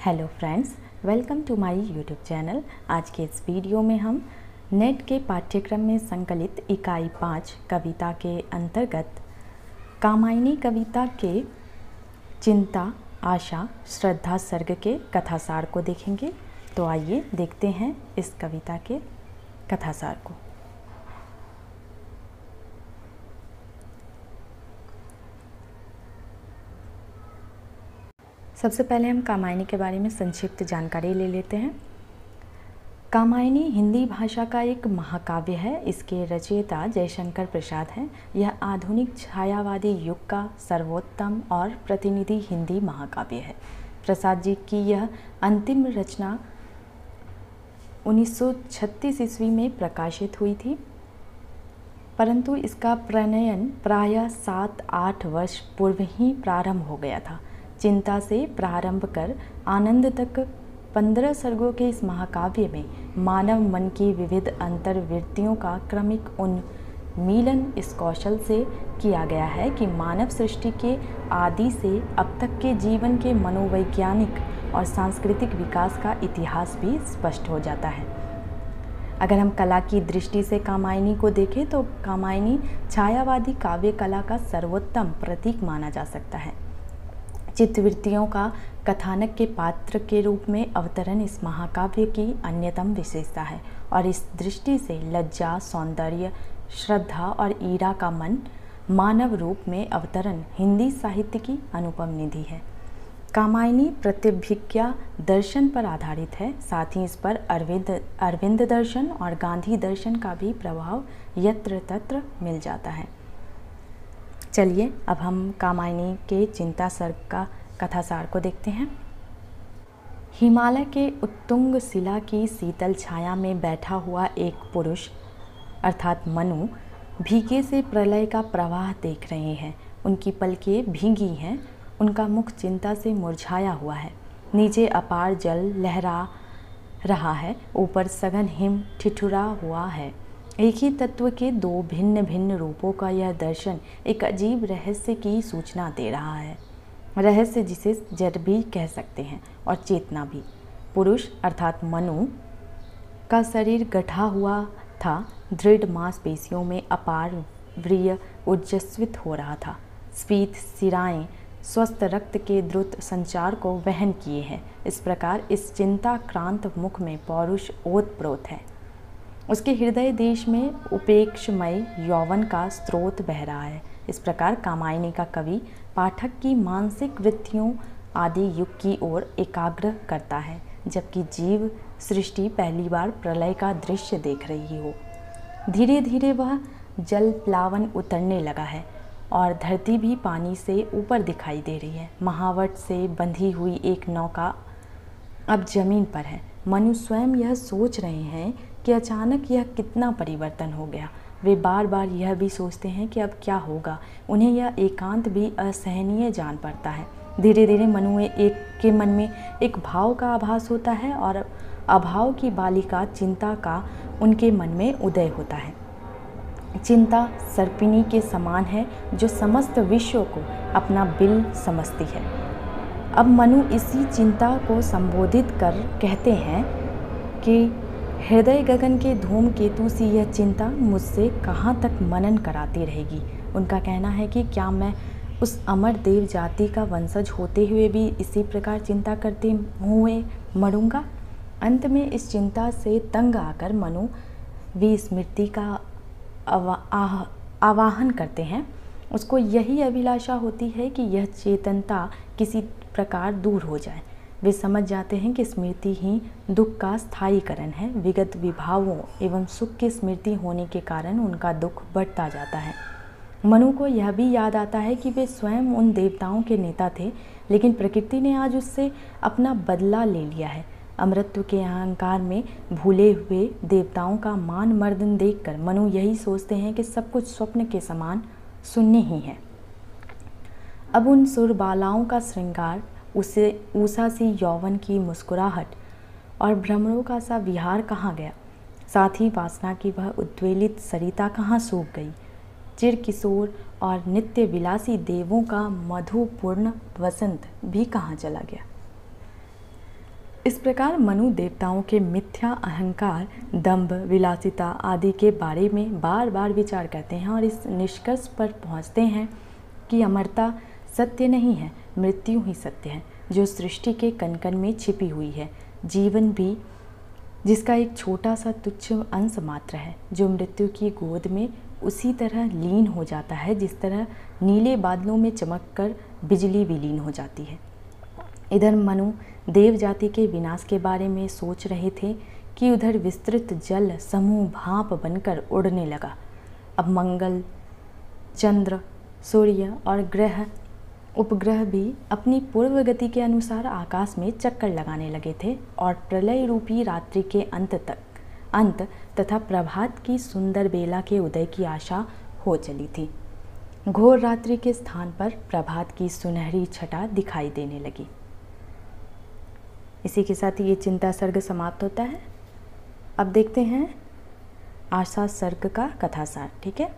Hello friends, welcome to my YouTube channel. आज के इस वीडियो में हम नेट के पाठ्यक्रम में संकलित इकाई 5 कविता के अंतर्गत कामायनी कविता के चिंता, आशा, श्रद्धा सर्ग के कथासार को देखेंगे। तो आइए देखते हैं इस कविता के कथासार को। सबसे पहले हम कामायनी के बारे में संक्षिप्त जानकारी ले लेते हैं। कामायनी हिंदी भाषा का एक महाकाव्य है। इसके रचयिता जयशंकर प्रसाद हैं। यह आधुनिक छायावादी युग का सर्वोत्तम और प्रतिनिधि हिंदी महाकाव्य है। प्रसाद जी की यह अंतिम रचना 1936 ईस्वी में प्रकाशित हुई थी, परंतु इसका प्रणयन प्रायः 7-8 वर्ष पूर्व ही प्रारंभ हो गया था। चिंता से प्रारंभ कर आनंद तक 15 सर्गों के इस महाकाव्य में मानव मन की विविध अंतर्वृत्तियों का क्रमिक उन्मीलन इस कौशल से किया गया है कि मानव सृष्टि के आदि से अब तक के जीवन के मनोवैज्ञानिक और सांस्कृतिक विकास का इतिहास भी स्पष्ट हो जाता है। अगर हम कला की दृष्टि से कामायनी को देखें तो कामायनी छायावादी काव्य कला का सर्वोत्तम प्रतीक माना जा सकता है। चित्तवृत्तियों का कथानक के पात्र के रूप में अवतरण इस महाकाव्य की अन्यतम विशेषता है और इस दृष्टि से लज्जा, सौंदर्य, श्रद्धा और ईरा का मानव रूप में अवतरण हिंदी साहित्य की अनुपम निधि है। कामायनी प्रतिभिज्ञा दर्शन पर आधारित है। साथ ही इस पर अरविंद दर्शन और गांधी दर्शन का भी प्रभाव यत्र तत्र मिल जाता है। चलिए अब हम कामायनी के चिंता सर्ग का कथासार को देखते हैं। हिमालय के उत्तुंग शिला की शीतल छाया में बैठा हुआ एक पुरुष अर्थात मनु भीगे से प्रलय का प्रवाह देख रहे हैं। उनकी पलकें भीगी हैं, उनका मुख चिंता से मुरझाया हुआ है। नीचे अपार जल लहरा रहा है, ऊपर सघन हिम ठिठुरा हुआ है। एक ही तत्व के दो भिन्न भिन्न रूपों का यह दर्शन एक अजीब रहस्य की सूचना दे रहा है। रहस्य जिसे जड़ भी कह सकते हैं और चेतना भी। पुरुष अर्थात मनु का शरीर गठा हुआ था, दृढ़ मांसपेशियों में अपार वीर्य ऊर्जस्वित हो रहा था। स्फीत सिराएं स्वस्थ रक्त के द्रुत संचार को वहन किए हैं। इस प्रकार इस चिंताक्रांत मुख में पौरुष ओतप्रोत है। उसके हृदय देश में उपेक्षमय यौवन का स्रोत बह रहा है। इस प्रकार कामायनी का कवि पाठक की मानसिक वृत्तियों आदि युग की ओर एकाग्र करता है, जबकि जीव सृष्टि पहली बार प्रलय का दृश्य देख रही हो। धीरे धीरे वह जल प्लावन उतरने लगा है और धरती भी पानी से ऊपर दिखाई दे रही है। महावट से बंधी हुई एक नौका अब जमीन पर है। मनु स्वयं यह सोच रहे हैं कि अचानक यह कितना परिवर्तन हो गया। वे बार बार यह भी सोचते हैं कि अब क्या होगा। उन्हें यह एकांत भी असहनीय जान पड़ता है। धीरे धीरे मनु के मन में एक भाव का आभास होता है और अभाव की बालिका चिंता का उनके मन में उदय होता है। चिंता सर्पिणी के समान है जो समस्त विश्व को अपना बिल समझती है। अब मनु इसी चिंता को संबोधित कर कहते हैं कि हृदय गगन के धूमकेतु सी यह चिंता मुझसे कहाँ तक मनन कराती रहेगी। उनका कहना है कि क्या मैं उस अमर देव जाति का वंशज होते हुए भी इसी प्रकार चिंता करते हुए मरूंगा। अंत में इस चिंता से तंग आकर मनु विस्मृति का आवाहन करते हैं। उसको यही अभिलाषा होती है कि यह चेतनता किसी प्रकार दूर हो जाए। वे समझ जाते हैं कि स्मृति ही दुख का स्थायीकरण है। विगत विभावों एवं सुख की स्मृति होने के कारण उनका दुख बढ़ता जाता है। मनु को यह भी याद आता है कि वे स्वयं उन देवताओं के नेता थे, लेकिन प्रकृति ने आज उससे अपना बदला ले लिया है। अमृतत्व के अहंकार में भूले हुए देवताओं का मान मर्दन देखकर मनु यही सोचते हैं कि सब कुछ स्वप्न के समान शून्य ही है। अब उन सुरबालाओं का श्रृंगार, उसे ऊषा सी यौवन की मुस्कुराहट और भ्रमरों का सा विहार कहाँ गया। साथ ही वासना की वह उद्वेलित सरिता कहाँ सूख गई। चिर किशोर और नित्य विलासी देवों का मधुपूर्ण वसंत भी कहाँ चला गया। इस प्रकार मनु देवताओं के मिथ्या अहंकार, दंभ, विलासिता आदि के बारे में बार बार विचार करते हैं और इस निष्कर्ष पर पहुंचते हैं कि अमरता सत्य नहीं है, मृत्यु ही सत्य है, जो सृष्टि के कण कण में छिपी हुई है। जीवन भी जिसका एक छोटा सा तुच्छ अंश मात्र है, जो मृत्यु की गोद में उसी तरह लीन हो जाता है जिस तरह नीले बादलों में चमककर बिजली विलीन हो जाती है। इधर मनु देव जाति के विनाश के बारे में सोच रहे थे कि उधर विस्तृत जल समूह भाप बनकर उड़ने लगा। अब मंगल, चंद्र, सूर्य और ग्रह उपग्रह भी अपनी पूर्व गति के अनुसार आकाश में चक्कर लगाने लगे थे और प्रलय रूपी रात्रि के अंत तथा प्रभात की सुंदर बेला के उदय की आशा हो चली थी। घोर रात्रि के स्थान पर प्रभात की सुनहरी छटा दिखाई देने लगी। इसी के साथ ये चिंता सर्ग समाप्त होता है। अब देखते हैं आशा सर्ग का कथासार। ठीक है।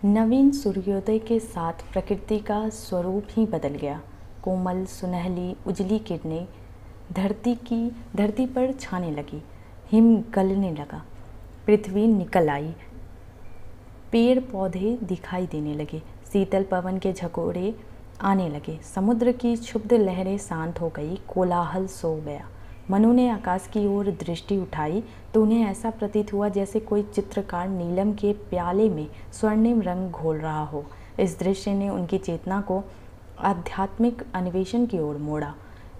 नवीन सूर्योदय के साथ प्रकृति का स्वरूप ही बदल गया। कोमल, सुनहली, उजली किरणें धरती पर छाने लगी। हिम गलने लगा, पृथ्वी निकल आई, पेड़ पौधे दिखाई देने लगे, शीतल पवन के झकोरे आने लगे, समुद्र की क्षुब्ध लहरें शांत हो गई, कोलाहल सो गया। मनु ने आकाश की ओर दृष्टि उठाई तो उन्हें ऐसा प्रतीत हुआ जैसे कोई चित्रकार नीलम के प्याले में स्वर्णिम रंग घोल रहा हो। इस दृश्य ने उनकी चेतना को आध्यात्मिक अन्वेषण की ओर मोड़ा।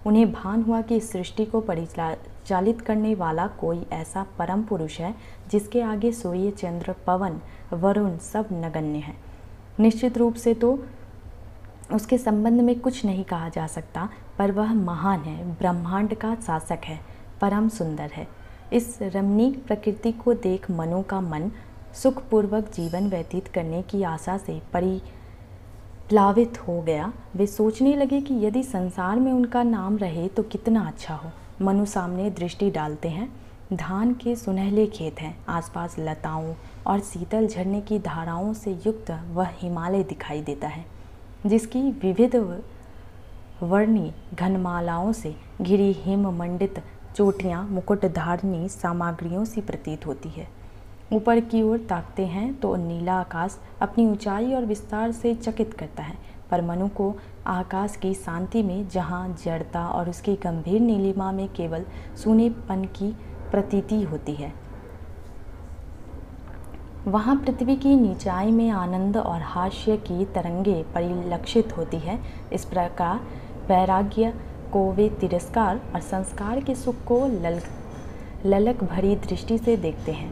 उन्हें भान हुआ कि इस सृष्टि को परिचालित करने वाला कोई ऐसा परम पुरुष है जिसके आगे सूर्य, चंद्र, पवन, वरुण सब नगण्य हैं। निश्चित रूप से तो उसके संबंध में कुछ नहीं कहा जा सकता, पर वह महान है, ब्रह्मांड का शासक है, परम सुंदर है। इस रमणीक प्रकृति को देख मनु का मन सुखपूर्वक जीवन व्यतीत करने की आशा से परिप्लावित हो गया। वे सोचने लगे कि यदि संसार में उनका नाम रहे तो कितना अच्छा हो। मनु सामने दृष्टि डालते हैं। धान के सुनहले खेत हैं, आसपास लताओं और शीतल झरने की धाराओं से युक्त वह हिमालय दिखाई देता है, जिसकी विविध वर्णी घनमालाओं से घिरी हिम मंडित चोटियाँ मुकुटधारणी सामग्रियों सी प्रतीत होती है। ऊपर की ओर ताकते हैं तो नीला आकाश अपनी ऊंचाई और विस्तार से चकित करता है, पर मनु को आकाश की शांति में, जहाँ जड़ता और उसकी गंभीर नीलिमा में केवल सूनेपन की प्रतीति होती है, वहाँ पृथ्वी की नीचाई में आनंद और हास्य की तरंगे परिलक्षित होती है। इस प्रकार वैराग्य को वे तिरस्कार और संस्कार के सुख को ललक भरी दृष्टि से देखते हैं।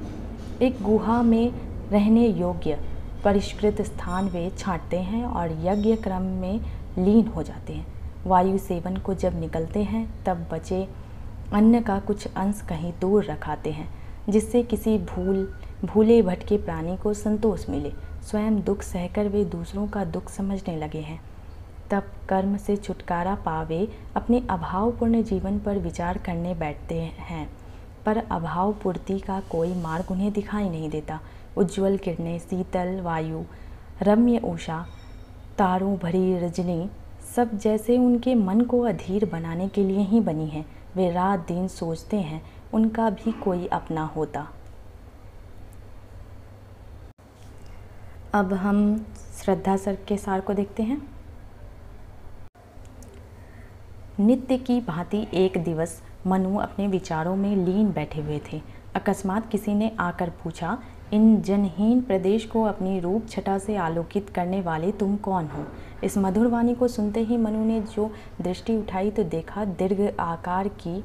एक गुहा में रहने योग्य परिष्कृत स्थान वे छांटते हैं और यज्ञ क्रम में लीन हो जाते हैं। वायु सेवन को जब निकलते हैं तब बचे अन्न का कुछ अंश कहीं दूर रखाते हैं, जिससे किसी भूले भटके प्राणी को संतोष मिले। स्वयं दुख सहकर वे दूसरों का दुख समझने लगे हैं। तब कर्म से छुटकारा पावे अपने अभावपूर्ण जीवन पर विचार करने बैठते हैं, पर अभाव पूर्ति का कोई मार्ग उन्हें दिखाई नहीं देता। उज्ज्वल किरणें, शीतल वायु, रम्य उषा, तारों भरी रजनी सब जैसे उनके मन को अधीर बनाने के लिए ही बनी है। वे रात दिन सोचते हैं उनका भी कोई अपना होता। अब हम श्रद्धा सर्ग के सार को देखते हैं। नित्य की भांति एक दिवस मनु अपने विचारों में लीन बैठे हुए थे। अकस्मात किसी ने आकर पूछा, इन जनहीन प्रदेश को अपनी रूप छटा से आलोकित करने वाले तुम कौन हो? इस मधुर वाणी को सुनते ही मनु ने जो दृष्टि उठाई तो देखा दीर्घ आकार की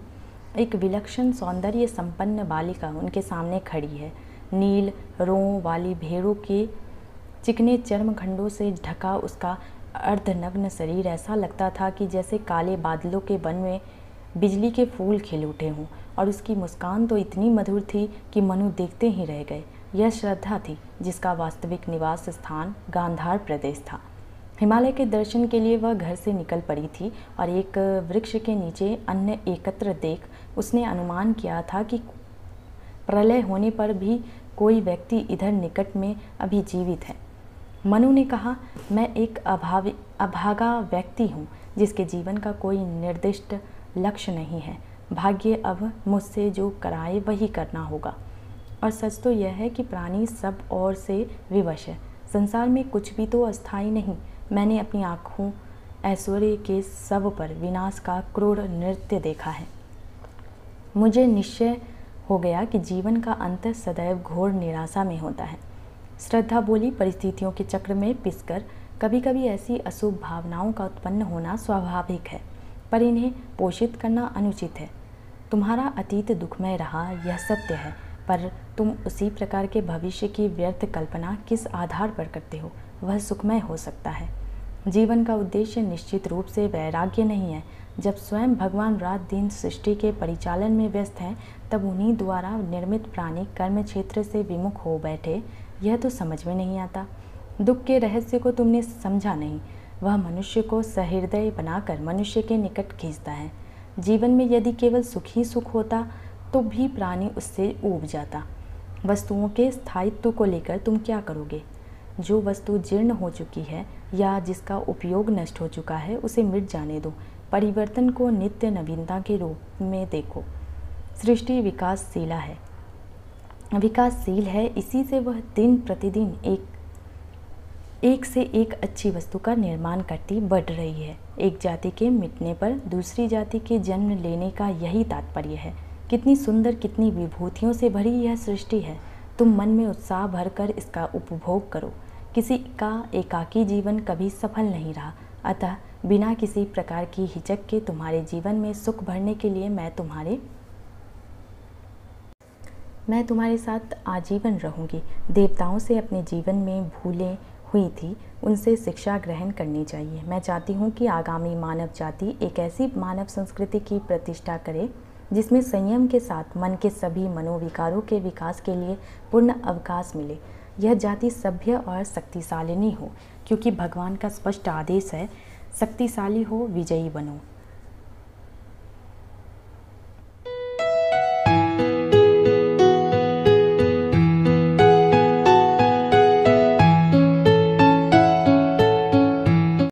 एक विलक्षण सौंदर्य संपन्न बालिका उनके सामने खड़ी है। नील रों वाली भेड़ों के चिकने चर्म खंडों से ढका उसका अर्धनग्न शरीर ऐसा लगता था कि जैसे काले बादलों के वन में बिजली के फूल खिल उठे हों, और उसकी मुस्कान तो इतनी मधुर थी कि मनु देखते ही रह गए। यह श्रद्धा थी जिसका वास्तविक निवास स्थान गांधार प्रदेश था। हिमालय के दर्शन के लिए वह घर से निकल पड़ी थी और एक वृक्ष के नीचे अन्न एकत्र देख उसने अनुमान किया था कि प्रलय होने पर भी कोई व्यक्ति इधर निकट में अभी जीवित है। मनु ने कहा, मैं एक अभागा व्यक्ति हूँ जिसके जीवन का कोई निर्दिष्ट लक्ष्य नहीं है। भाग्य अब मुझसे जो कराए वही करना होगा। और सच तो यह है कि प्राणी सब ओर से विवश है। संसार में कुछ भी तो अस्थायी नहीं। मैंने अपनी आँखों ऐश्वर्य के शव पर विनाश का क्रूर नृत्य देखा है। मुझे निश्चय हो गया कि जीवन का अंत सदैव घोर निराशा में होता है। श्रद्धा बोली, परिस्थितियों के चक्र में पिसकर कभी कभी ऐसी अशुभ भावनाओं का उत्पन्न होना स्वाभाविक है, पर इन्हें पोषित करना अनुचित है। तुम्हारा अतीत दुखमय रहा, यह सत्य है, पर तुम उसी प्रकार के भविष्य की व्यर्थ कल्पना किस आधार पर करते हो? वह सुखमय हो सकता है। जीवन का उद्देश्य निश्चित रूप से वैराग्य नहीं है। जब स्वयं भगवान रात दिन सृष्टि के परिचालन में व्यस्त हैं, तब उन्हीं द्वारा निर्मित प्राणी कर्म क्षेत्र से विमुख हो बैठे, यह तो समझ में नहीं आता। दुख के रहस्य को तुमने समझा नहीं। वह मनुष्य को सहृदय बनाकर मनुष्य के निकट खींचता है। जीवन में यदि केवल सुख ही सुख होता तो भी प्राणी उससे ऊब जाता। वस्तुओं के स्थायित्व को लेकर तुम क्या करोगे? जो वस्तु जीर्ण हो चुकी है या जिसका उपयोग नष्ट हो चुका है, उसे मिट जाने दो। परिवर्तन को नित्य नवीनता के रूप में देखो। सृष्टि विकासशील है, इसी से वह दिन प्रतिदिन एक से एक अच्छी वस्तु का निर्माण करती बढ़ रही है। एक जाति के मिटने पर दूसरी जाति के जन्म लेने का यही तात्पर्य है। कितनी सुंदर, कितनी विभूतियों से भरी यह सृष्टि है। तुम मन में उत्साह भरकर इसका उपभोग करो। किसी का एकाकी जीवन कभी सफल नहीं रहा, अतः बिना किसी प्रकार की हिचक के तुम्हारे जीवन में सुख भरने के लिए मैं तुम्हारे साथ आजीवन रहूंगी। देवताओं से अपने जीवन में भूलें हुई थी, उनसे शिक्षा ग्रहण करनी चाहिए। मैं चाहती हूँ कि आगामी मानव जाति एक ऐसी मानव संस्कृति की प्रतिष्ठा करे जिसमें संयम के साथ मन के सभी मनोविकारों के विकास के लिए पूर्ण अवकाश मिले। यह जाति सभ्य और शक्तिशालिनी हो, क्योंकि भगवान का स्पष्ट आदेश है, शक्तिशाली हो, विजयी बनो।